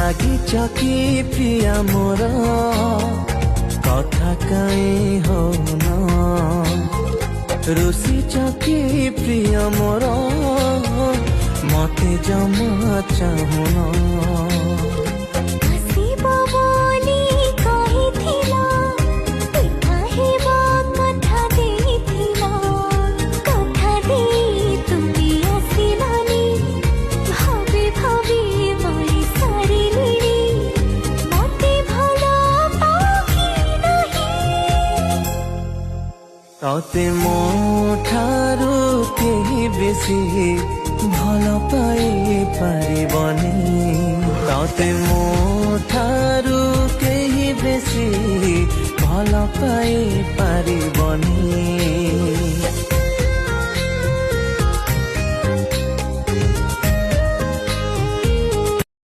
লাগিছ কি প্রিয়া মোর কথা কাই হন रुषिछ कि प्रिय मोर मते जमा चाहुन तते मो ठारू केही बेसी भल पाई पारिबनी तते मो ठारू केही बेसी भल पाई पारिबनी।